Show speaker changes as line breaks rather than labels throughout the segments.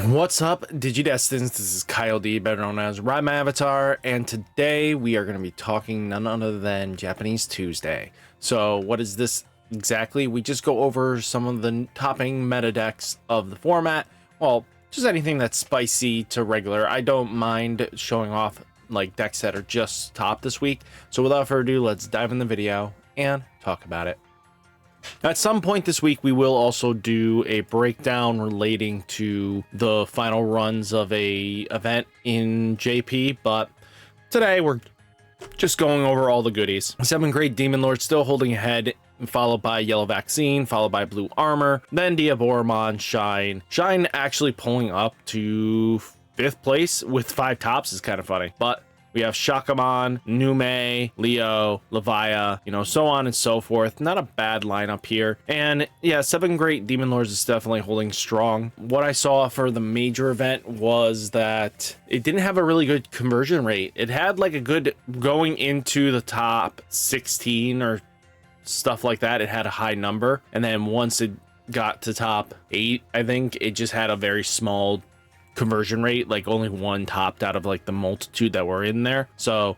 What's up, Digidestins? This is Kyle D, better known as RideMyAvatar, and today we are going to be talking none other than Japanese Tuesday. So what is this exactly? We just go over some of the topping meta decks of the format. Well, just anything that's spicy to regular. I don't mind showing off like decks that are just top this week. So without further ado, let's dive in the video and talk about it. At some point this week, we will also do a breakdown relating to the final runs of a event in JP, but today we're just going over all the goodies. 7th grade Demon Lord still holding ahead, followed by Yellow Vaccine, followed by Blue Armor, then Diaboromon, Shine. Shine actually pulling up to 5th place with 5 tops is kind of funny, but we have Shakamon, Nume, Leo, Levia, so on and so forth. Not a bad lineup here. And yeah, 7 Great Demon Lords is definitely holding strong. What I saw for the major event was that it didn't have a really good conversion rate. It had like a good going into the top 16 or stuff like that. It had a high number. And then once it got to top 8, I think it just had a very small conversion rate, like only one topped out of like the multitude that were in there. So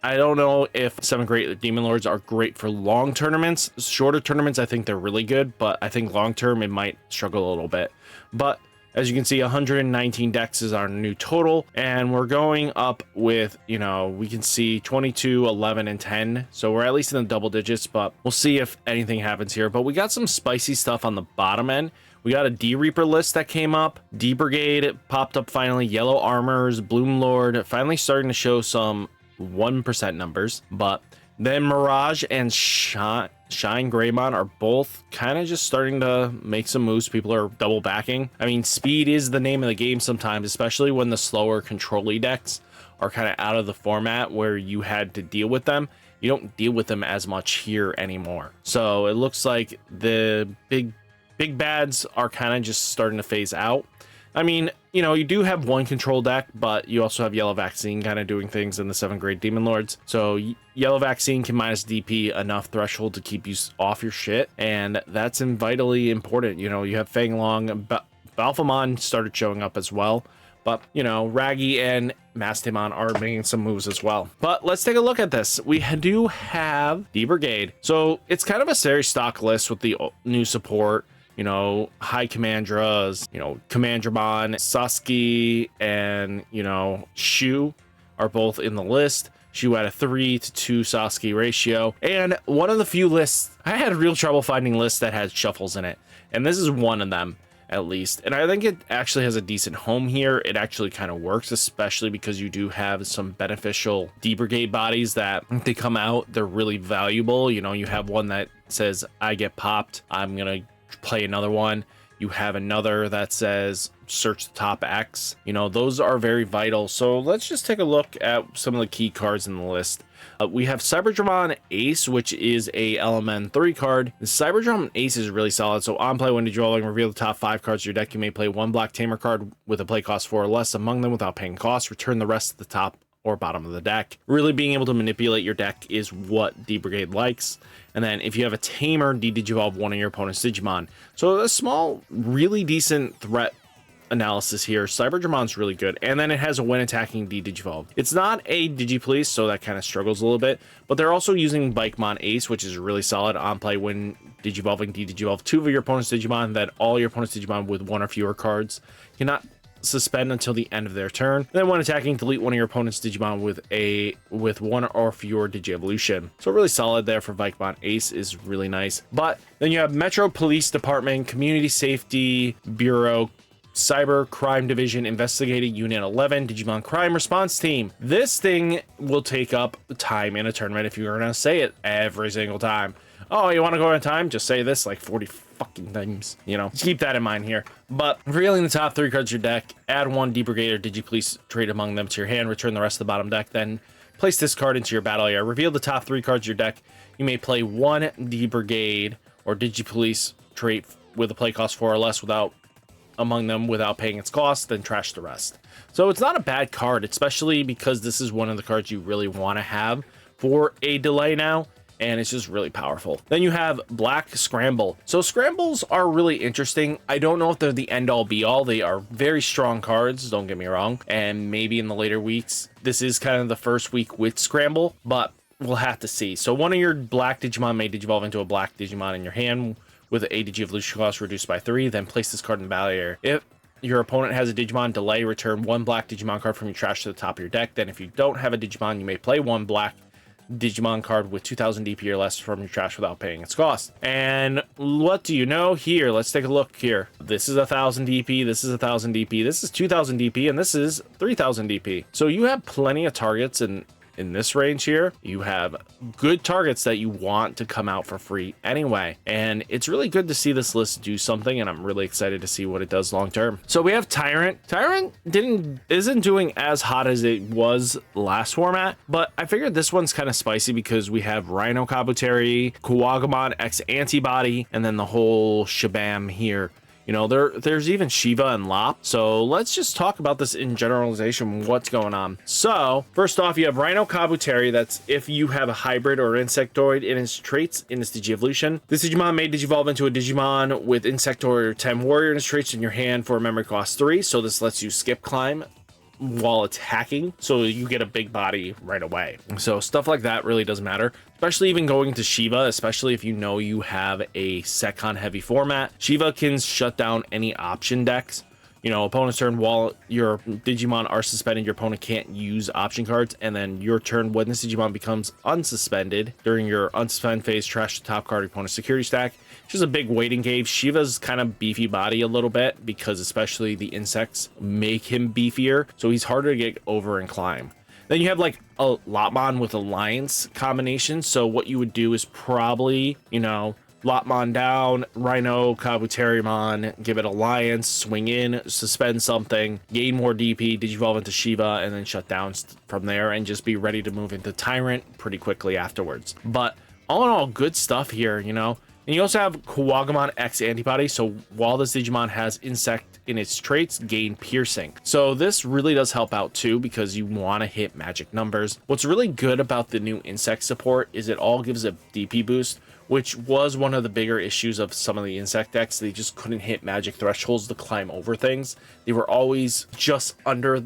I don't know if 7 Great Demon Lords are great for long tournaments. Shorter tournaments, I think they're really good, but I think long term it might struggle a little bit. But as you can see, 119 decks is our new total, and we're going up with, we can see 22, 11, and 10. So we're at least in the double digits, but we'll see if anything happens here. But we got some spicy stuff on the bottom end. We got a D-Reaper list that came up. D-Brigade popped up finally. Yellow Armors, Bloom Lord, finally starting to show some 1% numbers. But then Mirage and Shine Greymon are both kind of just starting to make some moves. People are double backing. I mean, speed is the name of the game sometimes, especially when the slower control-y decks are kind of out of the format where you had to deal with them. You don't deal with them as much here anymore. So it looks like the big bads are kind of just starting to phase out. I mean, you do have one control deck, but you also have Yellow Vaccine kind of doing things in the 7th Grade Demon Lords. So Yellow Vaccine can minus DP enough threshold to keep you off your shit, and that's vitally important. You have Fang Long, Balphamon started showing up as well, but Raggy and Mastamon are making some moves as well. But let's take a look at this. We do have D-Brigade, so it's kind of a very stock list with the new support. High Commandras, Commandramon, Sasuke, and, Shu are both in the list. Shu had a 3-to-2 Sasuke ratio. And one of the few lists, I had real trouble finding lists that had shuffles in it. And this is one of them, at least. And I think it actually has a decent home here. It actually kind of works, especially because you do have some beneficial D-Brigade bodies that, if they come out, they're really valuable. You have one that says, I get popped, I'm going to play another one. You have another that says search the top X. Those are very vital. So let's just take a look at some of the key cards in the list. We have Cyberdramon Ace, which is a LMN3 card. The Cyberdramon Ace is really solid. So on play, when drawing, reveal the top 5 cards of your deck. You may play one Black Tamer card with a play cost 4 or less among them without paying cost. Return the rest to the top or bottom of the deck. Really being able to manipulate your deck is what D-Brigade likes. And then if you have a Tamer, de-digivolve one of your opponent's Digimon. So a small, really decent threat analysis here. Cyberdramon's really good. And then it has a when attacking de-digivolve. It's not a Digipolice, so that kind of struggles a little bit. But they're also using Bikemon Ace, which is really solid on play when digivolving, de-digivolve 2 of your opponent's Digimon, then all your opponent's Digimon with 1 or fewer cards. Cannot suspend until the end of their turn. Then when attacking, delete one of your opponent's Digimon with 1 or fewer Digievolution. So really solid there for Vikemon Ace is really nice. But then you have Metro Police Department, Community Safety Bureau, Cyber Crime Division, Investigating Unit 11, Digimon Crime Response Team. This thing will take up time in a tournament if you're gonna say it every single time. Oh, you want to go in time? Just say this like 40 fucking times. Just keep that in mind here. But revealing the top 3 cards of your deck, add 1 D-Brigade or Digipolice trait among them to your hand, return the rest of the bottom deck, then place this card into your battle area. Reveal the top 3 cards of your deck. You may play 1 D-Brigade or Digipolice trait with a play cost 4 or less among them without paying its cost, then trash the rest. So it's not a bad card, especially because this is one of the cards you really want to have for a delay now. and it's just really powerful. Then you have Black Scramble. So scrambles are really interesting. I don't know if they're the end all be all. They are very strong cards, don't get me wrong, and maybe in the later weeks this is kind of the first week with scramble, but we'll have to see. So one of your black Digimon may digivolve into a black Digimon in your hand with a Digievolution cost reduced by 3. Then place this card in the battle area. If your opponent has a Digimon, delay, return 1 black Digimon card from your trash to the top of your deck. Then if you don't have a Digimon, you may play 1 black Digimon card with 2000 DP or less from your trash without paying its cost. And what do you know here? Let's take a look here. This is 1000 DP, this is 1000 DP, this is 2000 DP, and this is 3000 DP. So you have plenty of targets, and in this range here, you have good targets that you want to come out for free anyway. And it's really good to see this list do something, and I'm really excited to see what it does long term. So we have Tyrant. Tyrant isn't doing as hot as it was last format, but I figured this one's kind of spicy because we have Rhino Kabuteri, Kuwagamon X Antibody, and then the whole shabam here. You know, there's even Shiva and Lop. So let's just talk about this in generalization, what's going on. So first off, you have Rhino Kabuteri. That's if you have a hybrid or insectoid in its traits in its Digievolution. This Digimon may digivolve into a Digimon with insectoid or 10 warrior in its traits in your hand for a memory cost 3. So this lets you skip climb while attacking, so you get a big body right away. So stuff like that really doesn't matter, especially even going to Shiva, especially if you know you have a Secon heavy format. Shiva can shut down any option decks. You know, opponent's turn, while your Digimon are suspended, your opponent can't use option cards, and then your turn, when this Digimon becomes unsuspended, during your unsuspend phase, trash the top card of your opponent's security stack. It's just a big waiting game. Shiva's kind of beefy body a little bit, because especially the insects make him beefier, so he's harder to get over and climb. Then you have like a Lopmon with Alliance combination, so what you would do is probably, you know, Lopmon down, Rhino, Kabuterimon, give it Alliance, swing in, suspend something, gain more DP, digivolve into Shiva, and then shut down from there and just be ready to move into Tyrant pretty quickly afterwards. But all in all, good stuff here, you know? And you also have Kuwagamon X Antibody, so while this Digimon has Insect in its traits, gain Piercing. So this really does help out too, because you want to hit magic numbers. What's really good about the new Insect support is it all gives a DP boost, which was one of the bigger issues of some of the insect decks. They just couldn't hit magic thresholds to climb over things. They were always just under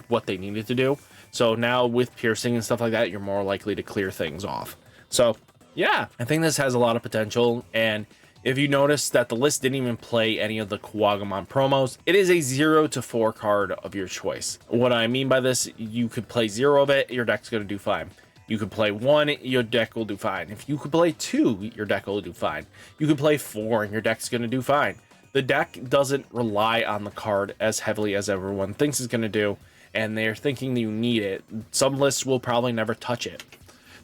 what they needed to do. So now with piercing and stuff like that, you're more likely to clear things off. So yeah, I think this has a lot of potential. And if you notice that the list didn't even play any of the Kuwagamon promos, it is a 0 to 4 card of your choice. What I mean by this, you could play 0 of it, your deck's going to do fine. You could play 1, your deck will do fine. If you could play 2, your deck will do fine. You could play 4 and your deck's going to do fine. The deck doesn't rely on the card as heavily as everyone thinks it's going to do, and they're thinking you need it. Some lists will probably never touch it.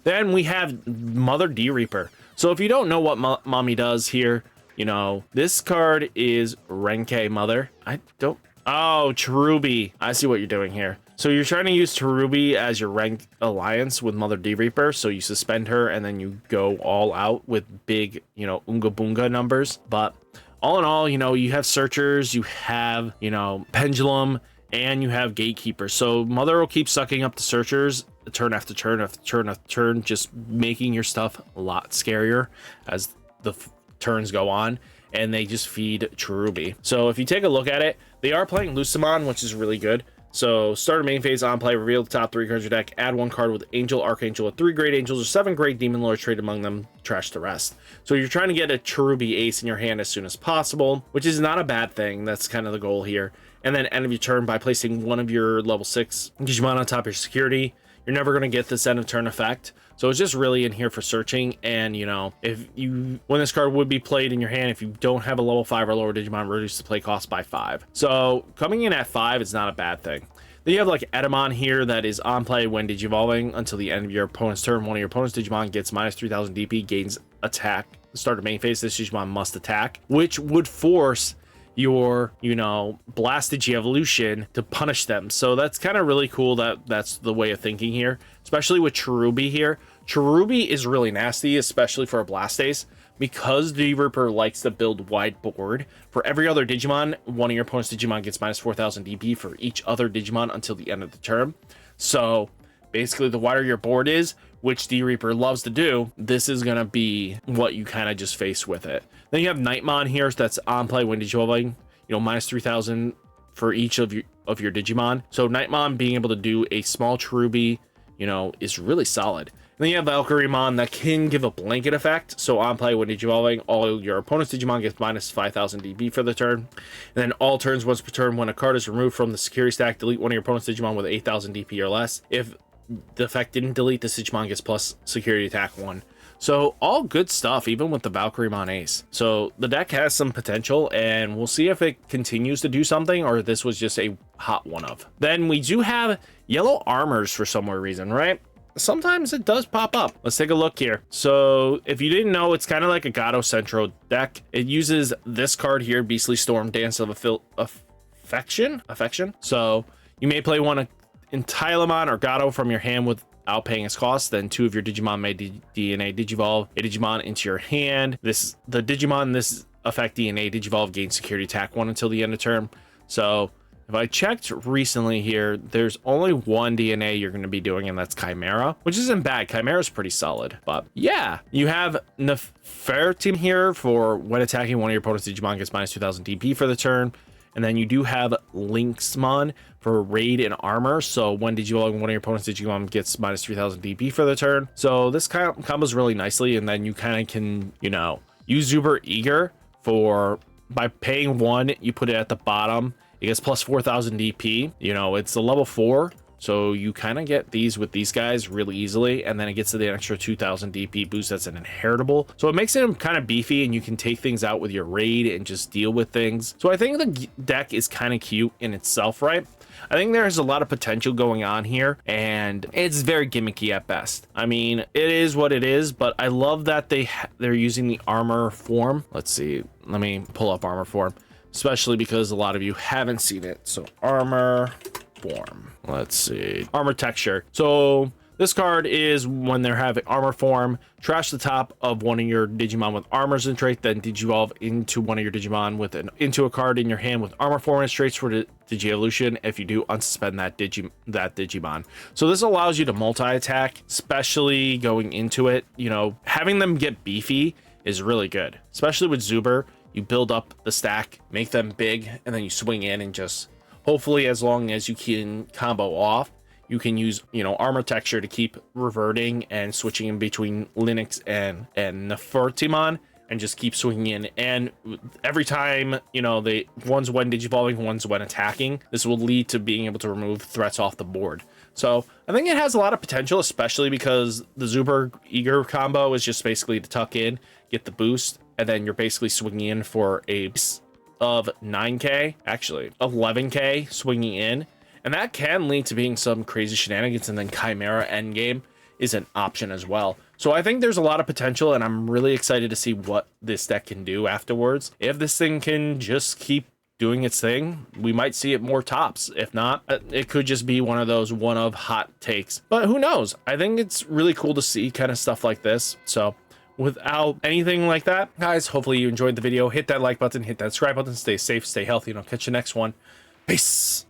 Then we have Mother D-Reaper. So if you don't know what Mommy does here, you know, this card is Renke Mother. Oh, Cherubi. I see what you're doing here. So you're trying to use Cherubi as your rank alliance with Mother D-Reaper, so you suspend her and then you go all out with big, you know, Unga Boonga numbers. But all in all, you know, you have Searchers, you have, you know, Pendulum, and you have Gatekeeper. So Mother will keep sucking up the Searchers turn after turn after turn after turn, just making your stuff a lot scarier as the turns go on. And they just feed Cherubi. So if you take a look at it, they are playing Lucimon, which is really good. So start a main phase on play, reveal the top 3 cards of your deck, add 1 card with Angel, Archangel, with 3 Great Angels or 7 Great Demon Lords, trade among them, trash the rest. So you're trying to get a Cherubi ace in your hand as soon as possible, which is not a bad thing. That's kind of the goal here. And then end of your turn by placing one of your level 6 Digimon on top of your security. You're never going to get this end of turn effect. So it's just really in here for searching. And, you know, when this card would be played in your hand, if you don't have a level 5 or lower Digimon, reduce the play cost by 5. So coming in at 5 is not a bad thing. Then you have like Edamon here that is on play when Digivolving until the end of your opponent's turn. One of your opponent's Digimon gets minus 3000 DP, gains attack. Start of main phase, this Digimon must attack, which would force your, you know, Blast Digievolution to punish them. So that's kind of really cool that that's the way of thinking here, especially with Cherubi here. Cherubi is really nasty, especially for a Blastace, because D-Reaper likes to build wide board. For every other Digimon, one of your opponent's Digimon gets minus 4000 DP for each other Digimon until the end of the turn. So basically, the wider your board is, which D-Reaper loves to do, this is going to be what you kind of just face with it. Then you have Nightmon here, so that's on play when Digivolving, you know, minus 3,000 for each of your Digimon. So Nightmon being able to do a small Cherubi, you know, is really solid. And then you have Valkyremon that can give a blanket effect. So on play when Digivolving, all your opponent's Digimon gets minus 5,000 DP for the turn. And then all turns once per turn, when a card is removed from the security stack, delete one of your opponent's Digimon with 8,000 DP or less. If the effect didn't delete, this Digimon gets plus security attack 1. So all good stuff, even with the Valkyremon Ace. So the deck has some potential, and we'll see if it continues to do something or this was just a hot one of. Then we do have yellow armors for some weird reason, right? Sometimes it does pop up. Let's take a look here. So if you didn't know, it's kind of like a Gato Centro deck. It uses this card here, Beastly Storm, Dance of Affection. So you may play one in Tylamon or Gato from your hand without paying its cost. Then 2 of your Digimon may DNA Digivolve a Digimon into your hand. The Digimon this effect DNA Digivolve gains security attack 1 until the end of turn. So if I checked recently here, there's only one DNA you're going to be doing, and that's Chimera, which isn't bad. Chimera's pretty solid, but yeah, you have Nefertim here for when attacking one of your opponent's Digimon gets minus 2,000 DP for the turn. And then you do have Lynxmon for raid and armor. So when Digivolving one of your opponent's Digimon gets minus 3,000 DP for the turn. So this kind of combos really nicely. And then you kind of can, you know, use Zuber Eager by paying 1, you put it at the bottom. It gets plus 4,000 DP. You know, it's a level 4. So you kind of get these with these guys really easily, and then it gets to the extra 2,000 DP boost that's an inheritable. So it makes him kind of beefy, and you can take things out with your raid and just deal with things. So I think the deck is kind of cute in itself, right? I think there's a lot of potential going on here, and it's very gimmicky at best. I mean, it is what it is, but I love that they're using the armor form. Let's see. Let me pull up armor form, especially because a lot of you haven't seen it. So armor form. Let's see. Armor texture. So this card is when they're having armor form, trash the top of one of your Digimon with armors and trait, then Digivolve into one of your Digimon into a card in your hand with armor form and traits for the Digi-Evolution. If you do, unsuspend that Digimon. So this allows you to multi-attack, especially going into it. You know, having them get beefy is really good, especially with Zuber. You build up the stack, make them big, and then you swing in and just hopefully, as long as you can combo off, you can use, you know, armor texture to keep reverting and switching in between Linux and Nefertimon, and just keep swinging in. And every time, you know, one's when Digivolving, one's when attacking, this will lead to being able to remove threats off the board. So I think it has a lot of potential, especially because the Zuber Eager combo is just basically to tuck in, get the boost, and then you're basically swinging in for a of 9k, actually 11k swinging in, and that can lead to being some crazy shenanigans. And then Chimera endgame is an option as well. So I think there's a lot of potential, and I'm really excited to see what this deck can do afterwards. If this thing can just keep doing its thing, we might see it more tops. If not, it could just be one of those one-of hot takes, but who knows? I think it's really cool to see kind of stuff like this. So without anything like that, guys, hopefully you enjoyed the video. Hit that like button, hit that subscribe button, stay safe, stay healthy, and I'll catch you next one. Peace.